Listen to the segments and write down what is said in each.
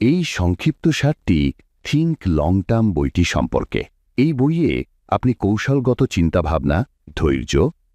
এই সংক্ষিপ্তসারটি think long term বইটি সম্পর্কে। এই বইয়ে আপনি কৌশলগত চিন্তাভাবনা, ধৈর্য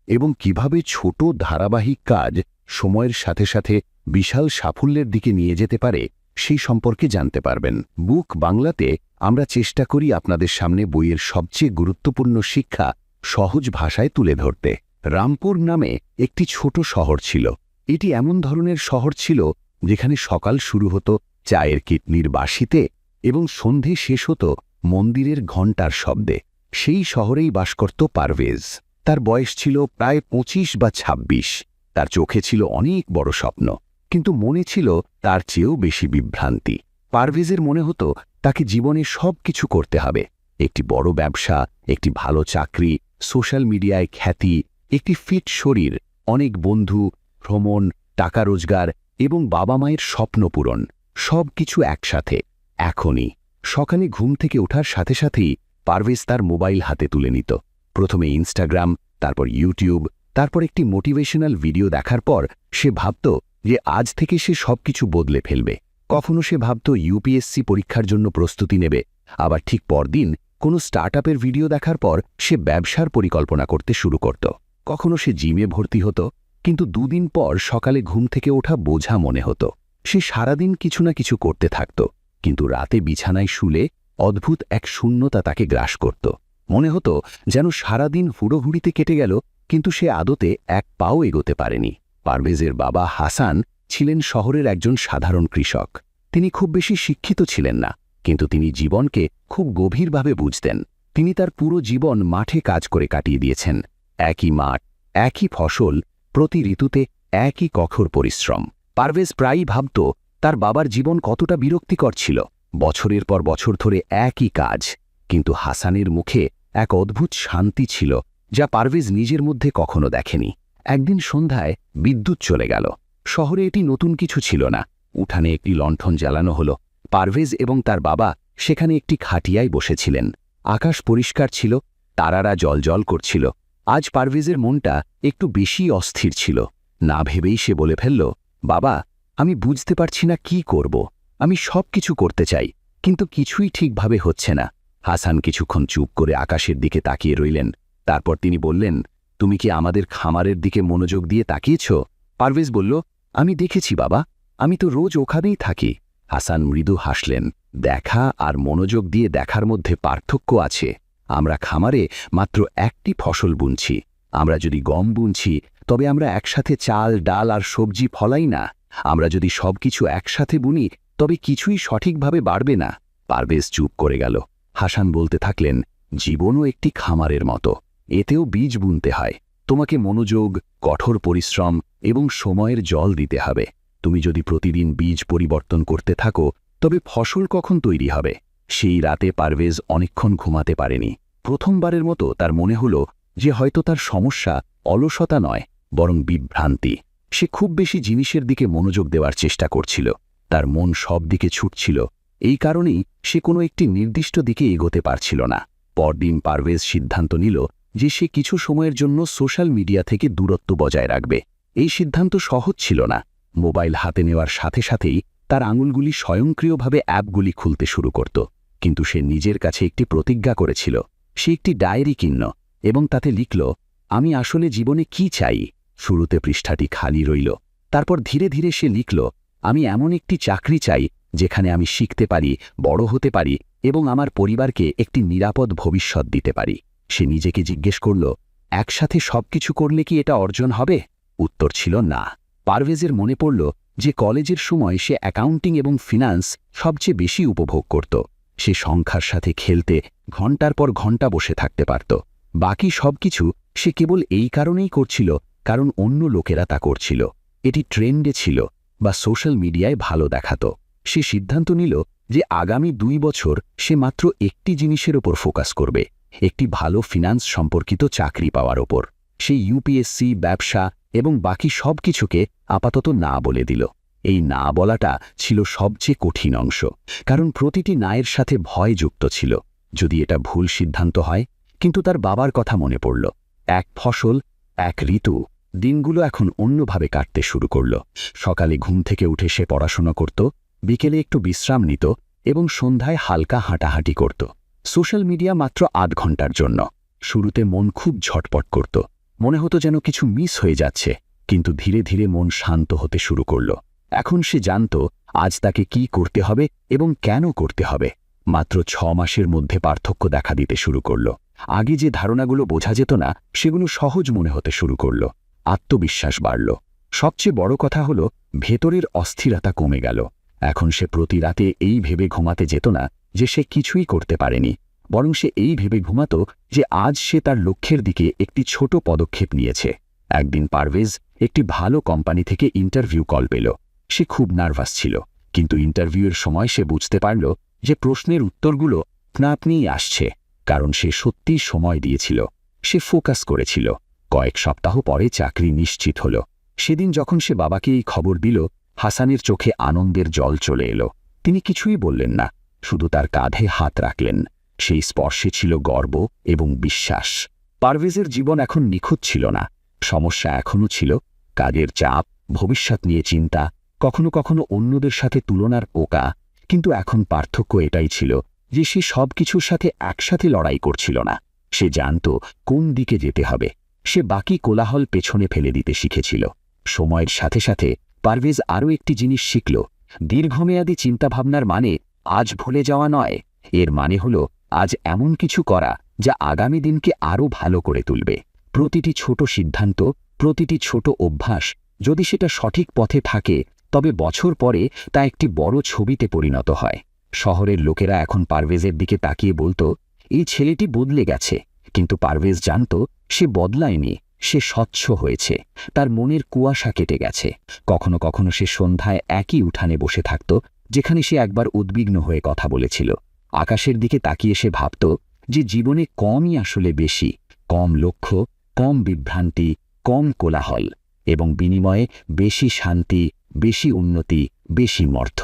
এবং কিভাবে ছোট ধারাবাহিক কাজ সময়ের সাথে সাথে বিশাল সাফল্যের দিকে নিয়ে যেতে পারে সেই সম্পর্কে জানতে পারবেন। বুক বাংলাতে আমরা চেষ্টা করি আপনাদের সামনে বইয়ের সবচেয়ে গুরুত্বপূর্ণ শিক্ষা সহজ ভাষায় তুলে ধরতে। রামপুর নামে একটি ছোট শহর ছিল। এটি এমন ধরনের শহর ছিল যেখানে সকাল শুরু হতো চায়ের কিটনির বাঁশিতে এবং সন্ধে শেষ হতো মন্দিরের ঘণ্টার শব্দে। সেই শহরেই বাস করত পারভেজ। তার বয়স ছিল প্রায় 25 বা 26। তার চোখে ছিল অনেক বড় স্বপ্ন, কিন্তু মনে ছিল তার চেয়েও বেশি বিভ্রান্তি। পারভেজের মনে হতো তাকে জীবনে সব কিছু করতে হবে, একটি বড় ব্যবসা, একটি ভালো চাকরি, সোশ্যাল মিডিয়ায় খ্যাতি, একটি ফিট শরীর, অনেক বন্ধু, ভ্রমণ, টাকা রোজগার এবং বাবা মায়ের স্বপ্ন পূরণ, সব কিছু একসাথে। এখনই সকালে ঘুম থেকে ওঠার সাথে সাথেই পারভেজ তার মোবাইল হাতে তুলে নিত। প্রথমে ইনস্টাগ্রাম, তারপর ইউটিউব, তারপর একটি মোটিভেশনাল ভিডিও দেখার পর সে ভাবত যে আজ থেকে সে সবকিছু বদলে ফেলবে। কখনো সে ভাবত ইউপিএসসি পরীক্ষার জন্য প্রস্তুতি নেবে, আবার ঠিক পরদিন কোনো স্টার্টআপের ভিডিও দেখার পর সে ব্যবসার পরিকল্পনা করতে শুরু করত। কখনো সে জিমে ভর্তি হতো, কিন্তু দুদিন পর সকালে ঘুম থেকে ওঠা বোঝা মনে হতো। সে সারাদিন কিছু না কিছু করতে থাকত, কিন্তু রাতে বিছানায় শুলে অদ্ভুত এক শূন্যতা তাকে গ্রাস করত। মনে হতো যেন সারাদিন হুড়োহুড়িতে কেটে গেল, কিন্তু সে আদতে এক পাও এগোতে পারেনি। পারভেজের বাবা হাসান ছিলেন শহরের একজন সাধারণ কৃষক। তিনি খুব বেশি শিক্ষিত ছিলেন না, কিন্তু তিনি জীবনকে খুব গভীরভাবে বুঝতেন। তিনি তার পুরো জীবন মাঠে কাজ করে কাটিয়ে দিয়েছেন। একই মাঠ, একই ফসল, প্রতি ঋতুতে একই কঠোর পরিশ্রম। পারভেজ প্রায়ই ভাবত তার বাবার জীবন কতটা বিরক্তিকর ছিল, বছরের পর বছর ধরে একই কাজ। কিন্তু হাসানের মুখে এক অদ্ভুত শান্তি ছিল যা পারভেজ নিজের মধ্যে কখনো দেখেনি। একদিন সন্ধ্যায় বিদ্যুৎ চলে গেল। শহরে এটি নতুন কিছু ছিল না। উঠানে একটি লণ্ঠন জ্বালানো হলো। পারভেজ এবং তার বাবা সেখানে একটি খাটিয়ায় বসেছিলেন। আকাশ পরিষ্কার ছিল, তারারা জ্বলজ্বল করছিল। আজ পারভেজের মনটা একটু বেশি অস্থির ছিল। না ভেবেই সে বলে ফেলল, বাবা, আমি বুঝতে পারছি না কি করব। আমি সব কিছু করতে চাই, কিন্তু কিছুই ঠিকভাবে হচ্ছে না। হাসান কিছুক্ষণ চুপ করে আকাশের দিকে তাকিয়ে রইলেন। তারপর তিনি বললেন, তুমি কি আমাদের খামারের দিকে মনোযোগ দিয়ে তাকিয়েছ? পারভেজ বলল, আমি দেখেছি বাবা, আমি তো রোজ ওখানেই থাকি। হাসান মৃদু হাসলেন। দেখা আর মনোযোগ দিয়ে দেখার মধ্যে পার্থক্য আছে। আমরা খামারে মাত্র একটি ফসল বুনছি। আমরা যদি গম বুনছি, তবে আমরা একসাথে চাল, ডাল আর সবজি ফলাই না। আমরা যদি সবকিছু একসাথে বুনি, তবে কিছুই সঠিকভাবে বাড়বে না। পারভেজ চুপ করে গেল। হাসান বলতে থাকলেন, জীবনও একটি খামারের মতো। এতেও বীজ বুনতে হয়। তোমাকে মনোযোগ, কঠোর পরিশ্রম এবং সময়ের জল দিতে হবে। তুমি যদি প্রতিদিন বীজ পরিবর্তন করতে থাকো, তবে ফসল কখন তৈরি হবে? সেই রাতে পারভেজ অনেকক্ষণ ঘুমাতে পারেনি। প্রথমবারের মতো তার মনে হলো যে হয়তো তার সমস্যা অলসতা নয়, বরং বিভ্রান্তি। সে খুব বেশি জিনিসের দিকে মনোযোগ দেওয়ার চেষ্টা করছিল। তার মন সব দিকে ছুটছিল। এই কারণেই সে কোনো একটি নির্দিষ্ট দিকে এগোতে পারছিল না। পরদিন পারভেজ সিদ্ধান্ত নিল যে সে কিছু সময়ের জন্য সোশ্যাল মিডিয়া থেকে দূরত্ব বজায় রাখবে। এই সিদ্ধান্ত সহজ ছিল না। মোবাইল হাতে নেওয়ার সাথে সাথেই তার আঙুলগুলি স্বয়ংক্রিয়ভাবে অ্যাপগুলি খুলতে শুরু করত। কিন্তু সে নিজের কাছে একটি প্রতিজ্ঞা করেছিল। সে একটি ডায়েরি কিনল এবং তাতে লিখল, আমি আসলে জীবনে কি চাই। শুরুতে পৃষ্ঠাটি খালি রইল। তারপর ধীরে ধীরে সে লিখল, আমি এমন একটি চাকরি চাই যেখানে আমি শিখতে পারি, বড় হতে পারি এবং আমার পরিবারকে একটি নিরাপদ ভবিষ্যৎ দিতে পারি। সে নিজেকে জিজ্ঞেস করল, একসাথে সবকিছু করলে কি এটা অর্জন হবে? উত্তর ছিল না। পারভেজের মনে পড়ল যে কলেজের সময় সে অ্যাকাউন্টিং এবং ফিন্যান্স সবচেয়ে বেশি উপভোগ করত। সে সংখ্যার সাথে খেলতে ঘণ্টার পর ঘণ্টা বসে থাকতে পারত। বাকি সবকিছু সে কেবল এই কারণেই করছিল কারণ অন্য লোকেরা তা করছিল। এটি ট্রেন্ডে ছিল বা সোশ্যাল মিডিয়ায় ভালো দেখাত। সে সিদ্ধান্ত নিল যে আগামী 2 বছর সে মাত্র একটি জিনিসের ওপর ফোকাস করবে, একটি ভালো ফিন্যান্স সম্পর্কিত চাকরি পাওয়ার ওপর। সে ইউপিএসসি, ব্যবসা এবং বাকি সব কিছুকে আপাতত না বলে দিল। এই না বলাটা ছিল সবচেয়ে কঠিন অংশ, কারণ প্রতিটি নায়ের সাথে ভয় যুক্ত ছিল। যদি এটা ভুল সিদ্ধান্ত হয়। কিন্তু তার বাবার কথা মনে পড়ল। এক ফসল, এক ঋতু। দিনগুলো এখন অন্যভাবে কাটতে শুরু করল। সকালে ঘুম থেকে উঠে সে পড়াশোনা করত, বিকেলে একটু বিশ্রাম নিত এবং সন্ধ্যায় হালকা হাঁটাহাঁটি করত। সোশ্যাল মিডিয়া মাত্র ৮ ঘন্টার জন্য। শুরুতে মন খুব ঝটপট করত, মনে হতো যেন কিছু মিস হয়ে যাচ্ছে, কিন্তু ধীরে ধীরে মন শান্ত হতে শুরু করল। এখন সে জানত আজ তাকে কি করতে হবে এবং কেন করতে হবে। মাত্র ৬ মাসের মধ্যে পার্থক্য দেখা দিতে শুরু করল। আগে যে ধারণাগুলো বোঝা যেত না সেগুলো সহজ মনে হতে শুরু করল। আত্মবিশ্বাস বাড়ল। সবচেয়ে বড় কথা হলো ভেতরের অস্থিরতা কমে গেল। এখন সে প্রতি রাতে এই ভেবে ঘুমাতে যেত না যে সে কিছুই করতে পারেনি, বরং সে এই ভেবে ঘুমাত যে আজ সে তার লক্ষ্যের দিকে একটি ছোট পদক্ষেপ নিয়েছে। একদিন পারভেজ একটি ভালো কোম্পানি থেকে ইন্টারভিউ কল পেল। সে খুব নার্ভাস ছিল, কিন্তু ইন্টারভিউয়ের সময় সে বুঝতে পারল যে প্রশ্নের উত্তরগুলো আপনা আপনিই আসছে, কারণ সে সত্যিই সময় দিয়েছিল। সে ফোকাস করেছিল। কয়েক সপ্তাহ পরে চাকরি নিশ্চিত হল। সেদিন যখন সে বাবাকে এই খবর দিল, হাসানের চোখে আনন্দের জল চলে এলো। তিনি কিছুই বললেন না, শুধু তার কাঁধে হাত রাখলেন। সেই স্পর্শে ছিল গর্ব এবং বিশ্বাস। পারভেজের জীবন এখন নিখুঁত ছিল না। সমস্যা এখনও ছিল, কাজের চাপ, ভবিষ্যৎ নিয়ে চিন্তা, কখনো কখনো অন্যদের সাথে তুলনার পোকা। কিন্তু এখন পার্থক্য এটাই ছিল যে সে সব কিছুর সাথে একসাথে লড়াই করছিল না। সে জানত কোন দিকে যেতে হবে। সে বাকি কোলাহল পেছনে ফেলে দিতে শিখেছিল। সময়ের সাথে সাথে পারভেজ আরও একটি জিনিস শিখল। দীর্ঘমেয়াদী চিন্তাভাবনার মানে আজ ভুলে যাওয়া নয়, এর মানে হল আজ এমন কিছু করা যা আগামী দিনকে আরও ভালো করে তুলবে। প্রতিটি ছোট সিদ্ধান্ত, প্রতিটি ছোট অভ্যাস, যদি সেটা সঠিক পথে থাকে তবে বছর পরে তা একটি বড় ছবিতে পরিণত হয়। শহরের লোকেরা এখন পারভেজের দিকে তাকিয়ে বলতো, এই ছেলেটি বদলে গেছে। কিন্তু পারভেজ জানত সে বদলায়নি, সে স্বচ্ছ হয়েছে। তার মনের কুয়াশা কেটে গেছে। কখনো কখনো সে সন্ধ্যায় একই উঠানে বসে থাকত যেখানে সে একবার উদ্বিগ্ন হয়ে কথা বলেছিল। আকাশের দিকে তাকিয়ে সে ভাবত যে জীবনে কমই আসলে বেশি, কম লক্ষ্য, কম বিভ্রান্তি, কম কোলাহল, এবং বিনিময়ে বেশি শান্তি, বেশি উন্নতি, বেশি মর্থ।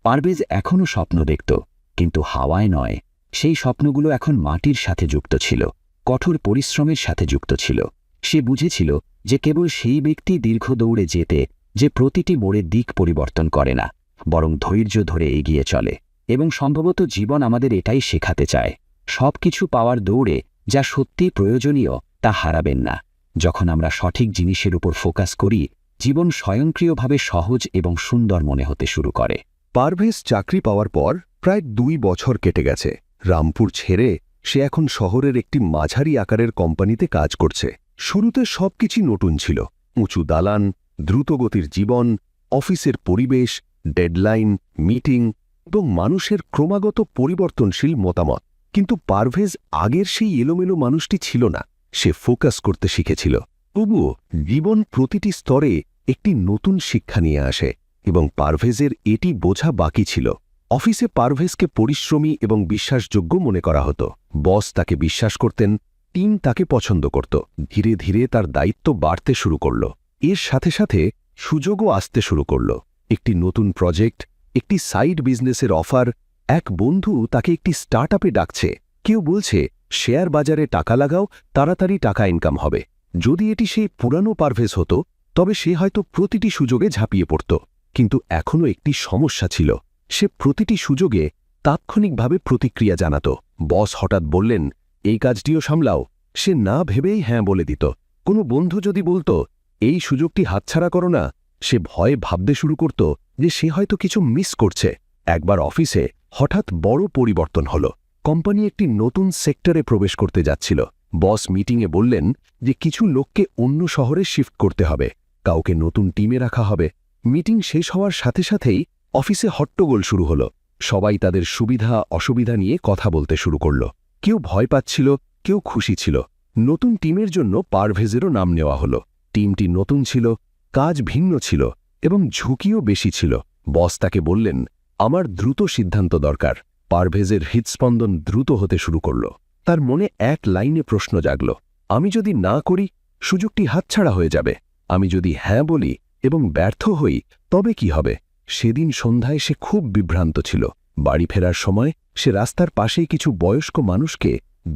পারভেজ এখনও স্বপ্ন দেখত, কিন্তু হাওয়ায় নয়। সেই স্বপ্নগুলো এখন মাটির সাথে যুক্ত ছিল, কঠোর পরিশ্রমের সাথে যুক্ত ছিল। সে বুঝেছিল যে কেবল সেই ব্যক্তি দীর্ঘ দৌড়ে যেতে যে প্রতিটি মোড়ে দিক পরিবর্তন করে না, বরং ধৈর্য ধরে এগিয়ে চলে। এবং সম্ভবত জীবন আমাদের এটাই শেখাতে চায়, সব কিছু পাওয়ার দৌড়ে যা সত্যি প্রয়োজনীয় তা হারাবেন না। যখন আমরা সঠিক জিনিসের উপর ফোকাস করি, জীবন স্বয়ংক্রিয়ভাবে সহজ এবং সুন্দর মনে হতে শুরু করে। পারভেজ চাকরি পাওয়ার পর প্রায় 2 বছর কেটে গেছে। রামপুর ছেড়ে সে এখন শহরের একটি মাঝারি আকারের কোম্পানিতে কাজ করছে। শুরুতে সবকিছু নতুন ছিল, উঁচু দালান, দ্রুতগতির জীবন, অফিসের পরিবেশ, ডেডলাইন, মিটিং এবং মানুষের ক্রমাগত পরিবর্তনশীল মতামত। কিন্তু পারভেজ আগের সেই এলোমেলো মানুষটি ছিল না। সে ফোকাস করতে শিখেছিল। তবুও জীবন প্রতিটি স্তরে একটি নতুন শিক্ষা নিয়ে আসে, এবং পারভেজের এটি বোঝা বাকি ছিল। অফিসে পারভেজকে পরিশ্রমী এবং বিশ্বাসযোগ্য মনে করা হতো। বস তাকে বিশ্বাস করতেন, টিম তাকে পছন্দ করত। ধীরে ধীরে তার দায়িত্ব বাড়তে শুরু করল। এর সাথে সাথে সুযোগও আসতে শুরু করল। একটি নতুন প্রজেক্ট, একটি সাইড বিজনেসের অফার, এক বন্ধু তাকে একটি স্টার্টআপে ডাকছে। কেউ বলছে শেয়ার বাজারে টাকা লাগাও, তাড়াতাড়ি টাকা ইনকাম হবে। যদি এটি সেই পুরানো পারভেজ হতো তবে সে হয়তো প্রতিটি সুযোগে ঝাঁপিয়ে পড়ত। কিন্তু এখনও একটি সমস্যা ছিল, সে প্রতিটি সুযোগে তাৎক্ষণিকভাবে প্রতিক্রিয়া জানাত। বস হঠাৎ বললেন, এই কাজটিও সামলাও, সে না ভেবেই হ্যাঁ বলে দিত। কোনো বন্ধু যদি বলতো, এই সুযোগটি হাতছাড়া করো না, সে ভয়ে ভাবতে শুরু করত যে সে হয়তো কিছু মিস করছে। একবার অফিসে হঠাৎ বড় পরিবর্তন হল। কোম্পানি একটি নতুন সেক্টরে প্রবেশ করতে যাচ্ছিল। বস মিটিংয়ে বললেন যে কিছু লোককে অন্য শহরে শিফট করতে হবে, কাউকে নতুন টিমে রাখা হবে। মিটিং শেষ হওয়ার সাথে সাথেই অফিসে হট্টগোল শুরু হল। সবাই তাদের সুবিধা অসুবিধা নিয়ে কথা বলতে শুরু করল। কেউ ভয় পাচ্ছিল, কেউ খুশি ছিল। নতুন টিমের জন্য পারভেজেরও নাম নেওয়া হল। টিমটি নতুন ছিল, কাজ ভিন্ন ছিল এবং ঝুঁকিও বেশি ছিল। বস তাকে বললেন, আমার দ্রুত সিদ্ধান্ত দরকার। পারভেজের হৃৎস্পন্দন দ্রুত হতে শুরু করল। তার মনে এক লাইনে প্রশ্ন জাগল, আমি যদি না করি সুযোগটি হাতছাড়া হয়ে যাবে। আমি যদি হ্যাঁ বলি এবং ব্যর্থ হই তবে কি হবে? সেদিন সন্ধ্যায় সে খুব বিভ্রান্ত ছিল। বাড়ি ফেরার সময় সে রাস্তার পাশেই কিছু বয়স্ক মানুষকে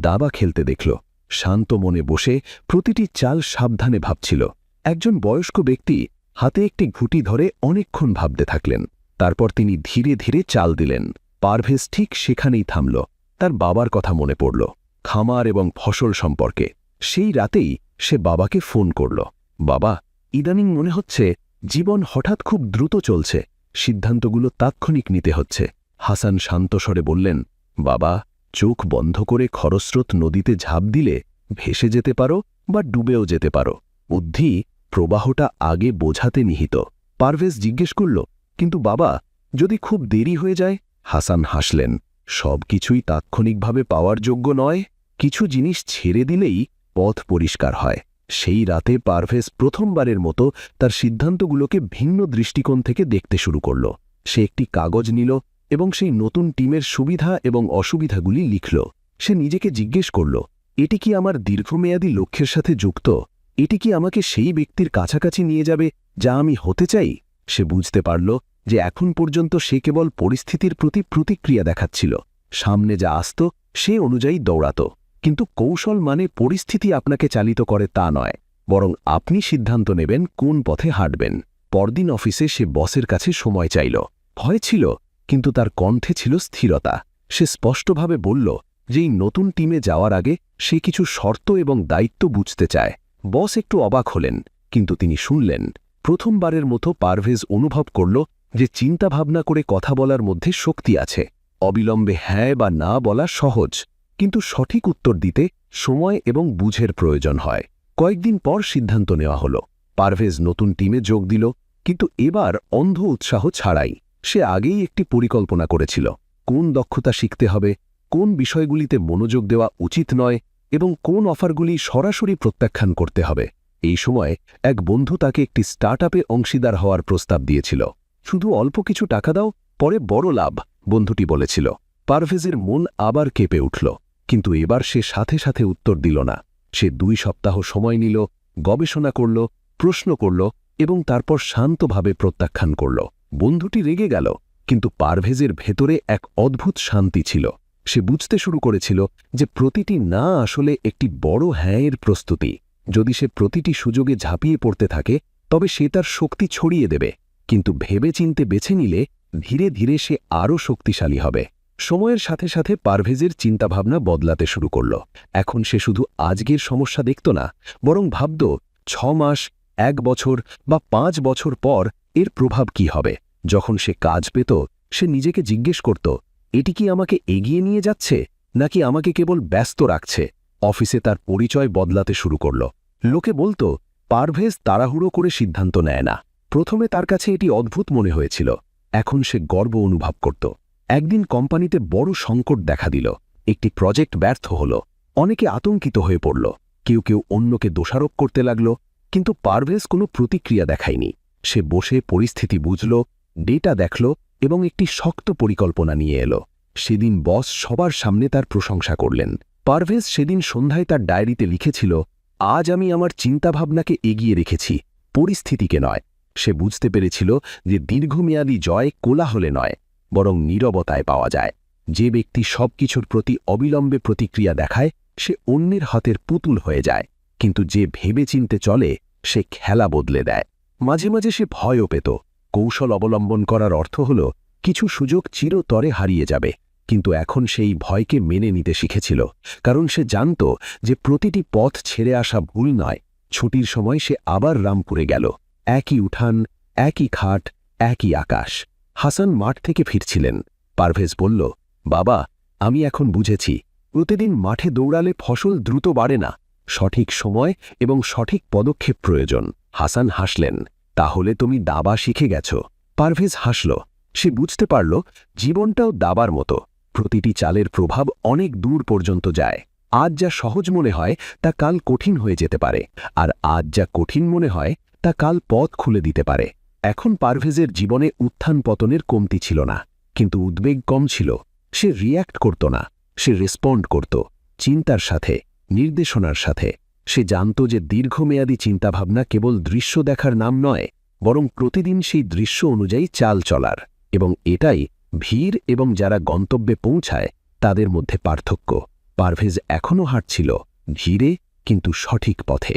দাবা খেলতে দেখল। শান্ত মনে বসে প্রতিটি চাল সাবধানে ভাবছিল। একজন বয়স্ক ব্যক্তি হাতে একটি ঘুঁটি ধরে অনেকক্ষণ ভাবতে থাকলেন। তারপর তিনি ধীরে ধীরে চাল দিলেন। পারভেজ ঠিক সেখানেই থামল। তার বাবার কথা মনে পড়ল, খামার এবং ফসল সম্পর্কে। সেই রাতেই সে বাবাকে ফোন করল। বাবা, ইদানিং মনে হচ্ছে জীবন হঠাৎ খুব দ্রুত চলছে, সিদ্ধান্তগুলো তাৎক্ষণিক নিতে হচ্ছে। হাসান শান্ত স্বরে বললেন, বাবা, চোখ বন্ধ করে খরস্রোত নদীতে ঝাঁপ দিলে ভেসে যেতে পারো বা ডুবেও যেতে পারো। বুদ্ধি প্রবাহটা আগে বোঝাতে নিহিত। পারভেজ জিজ্ঞেস করল, কিন্তু বাবা, যদি খুব দেরি হয়ে যায়? হাসান হাসলেন, সব কিছুই তাৎক্ষণিকভাবে পাওয়ার যোগ্য নয়। কিছু জিনিস ছেড়ে দিলেই পথ পরিষ্কার হয়। সেই রাতে পারভেজ প্রথমবারের মতো তার সিদ্ধান্তগুলোকে ভিন্ন দৃষ্টিকোণ থেকে দেখতে শুরু করল। সে একটি কাগজ নিল এবং সেই নতুন টিমের সুবিধা এবং অসুবিধাগুলি লিখল। সে নিজেকে জিজ্ঞেস করল, এটি কি আমার দীর্ঘমেয়াদী লক্ষ্যের সাথে যুক্ত? এটি কি আমাকে সেই ব্যক্তির কাছাকাছি নিয়ে যাবে যা আমি হতে চাই? সে বুঝতে পারল যে এখন পর্যন্ত সে কেবল পরিস্থিতির প্রতি প্রতিক্রিয়া দেখাচ্ছিল। সামনে যা আসত সে অনুযায়ী দৌড়াত। কিন্তু কৌশল মানে পরিস্থিতি আপনাকে চালিত করে তা নয়, বরং আপনি সিদ্ধান্ত নেবেন কোন পথে হাঁটবেন। পরদিন অফিসে সে বসের কাছে সময় চাইল। ভয় ছিল, কিন্তু তার কণ্ঠে ছিল স্থিরতা। সে স্পষ্টভাবে বলল যে এই নতুন টিমে যাওয়ার আগে সে কিছু শর্ত এবং দায়িত্ব বুঝতে চায়। বস একটু অবাক হলেন, কিন্তু তিনি শুনলেন। প্রথমবারের মতো পারভেজ অনুভব করল যে চিন্তাভাবনা করে কথা বলার মধ্যে শক্তি আছে। অবিলম্বে হ্যাঁ বা না বলা সহজ, কিন্তু সঠিক উত্তর দিতে সময় এবং বুঝের প্রয়োজন হয়। কয়েকদিন পর সিদ্ধান্ত নেওয়া হল। পারভেজ নতুন টিমে যোগ দিল, কিন্তু এবার অন্ধ উৎসাহ ছাড়াই। সে আগেই একটি পরিকল্পনা করেছিল, কোন দক্ষতা শিখতে হবে, কোন বিষয়গুলিতে মনোযোগ দেওয়া উচিত নয় এবং কোন অফারগুলি সরাসরি প্রত্যাখ্যান করতে হবে। এই সময় এক বন্ধু তাকে একটি স্টার্টআপে অংশীদার হওয়ার প্রস্তাব দিয়েছিল। শুধু অল্প কিছু টাকা দাও, পরে বড় লাভ, বন্ধুটি বলেছিল। পারভেজের মন আবার কেঁপে উঠল, কিন্তু এবার সে সাথে সাথে উত্তর দিল না। সে 2 সপ্তাহ সময় নিল, গবেষণা করল, প্রশ্ন করল এবং তারপর শান্তভাবে প্রত্যাখ্যান করল। বন্ধুটি রেগে গেল, কিন্তু পারভেজের ভেতরে এক অদ্ভুত শান্তি ছিল। সে বুঝতে শুরু করেছিল যে প্রতিটি না আসলে একটি বড় হ্যাঁয়ের প্রস্তুতি। যদি সে প্রতিটি সুযোগে ঝাঁপিয়ে পড়তে থাকে তবে সে তার শক্তি ছড়িয়ে দেবে, কিন্তু ভেবেচিন্তে বেছে নিলে ধীরে ধীরে সে আরও শক্তিশালী হবে। সময়ের সাথে সাথে পারভেজের চিন্তাভাবনা বদলাতে শুরু করল। এখন সে শুধু আজকের সমস্যা দেখত না, বরং ভাবত 6 মাস, 1 বছর বা 5 বছর পর এর প্রভাব কি হবে। যখন সে কাজ পেত, সে নিজেকে জিজ্ঞেস করত, এটি কি আমাকে এগিয়ে নিয়ে যাচ্ছে নাকি আমাকে কেবল ব্যস্ত রাখছে? অফিসে তার পরিচয় বদলাতে শুরু করল। লোকে বলতো, পারভেজ তাড়াহুড়ো করে সিদ্ধান্ত নেয় না। প্রথমে তার কাছে এটি অদ্ভুত মনে হয়েছিল। এখন সে গর্ব অনুভব করত। একদিন কোম্পানিতে বড় সংকট দেখা দিল। একটি প্রজেক্ট ব্যর্থ হল। অনেকে আতঙ্কিত হয়ে পড়ল। কেউ কেউ অন্যকে দোষারোপ করতে লাগল, কিন্তু পারভেজ কোনো প্রতিক্রিয়া দেখায়নি। সে বসে পরিস্থিতি বুঝল, ডেটা দেখল এবং একটি শক্ত পরিকল্পনা নিয়ে এলো। সেদিন বস সবার সামনে তার প্রশংসা করলেন। পারভেজ সেদিন সন্ধ্যায় তার ডায়েরিতে লিখেছিল, আজ আমি আমার চিন্তাভাবনাকে এগিয়ে রেখেছি, পরিস্থিতিকে নয়। সে বুঝতে পেরেছিল যে দীর্ঘমেয়াদী জয় কোলাহলে নয়, বরং নীরবতায় পাওয়া যায়। যে ব্যক্তি সবকিছুর প্রতি অবিলম্বে প্রতিক্রিয়া দেখায় সে অন্যের হাতের পুতুল হয়ে যায়, কিন্তু যে ভেবেচিন্তে চলে সে খেলা বদলে দেয়। মাঝে মাঝে সে ভয়ও পেত। কৌশল অবলম্বন করার অর্থ হল কিছু সুযোগ চিরতরে হারিয়ে যাবে, কিন্তু এখন সেই ভয়কে মেনে নিতে শিখেছিল, কারণ সে জানত যে প্রতিটি পথ ছেড়ে আসা ভুল নয়। ছুটির সময় সে আবার রামপুরে গেল। একই উঠান, একই খাট, একই আকাশ। হাসান মাঠ থেকে ফিরছিলেন। পারভেজ বলল, বাবা, আমি এখন বুঝেছি, প্রতিদিন মাঠে দৌড়ালে ফসল দ্রুত বাড়ে না, সঠিক সময় এবং সঠিক পদক্ষেপ প্রয়োজন। হাসান হাসলেন, তাহলে তুমি দাবা শিখে গেছ। পারভেজ হাসল। সে বুঝতে পারল জীবনটাও দাবার মতো, প্রতিটি চালের প্রভাব অনেক দূর পর্যন্ত যায়। আজ যা সহজ মনে হয় তা কাল কঠিন হয়ে যেতে পারে, আর আজ যা কঠিন মনে হয় তা কাল পথ খুলে দিতে পারে। এখন পারভেজের জীবনে উত্থান পতনের কমতি ছিল না, কিন্তু উদ্বেগ কম ছিল। সে রিয়্যাক্ট করত না, সে রেসপন্ড করত, চিন্তার সাথে, নির্দেশনার সাথে। সে জানত যে দীর্ঘমেয়াদী চিন্তাভাবনা কেবল দৃশ্য দেখার নাম নয়, বরং প্রতিদিন সেই দৃশ্য অনুযায়ী চাল চলার। এবং এটাই ভিড় এবং যারা গন্তব্যে পৌঁছায় তাদের মধ্যে পার্থক্য। পারভেজ এখনও হাঁটছিল, ধীরে কিন্তু সঠিক পথে।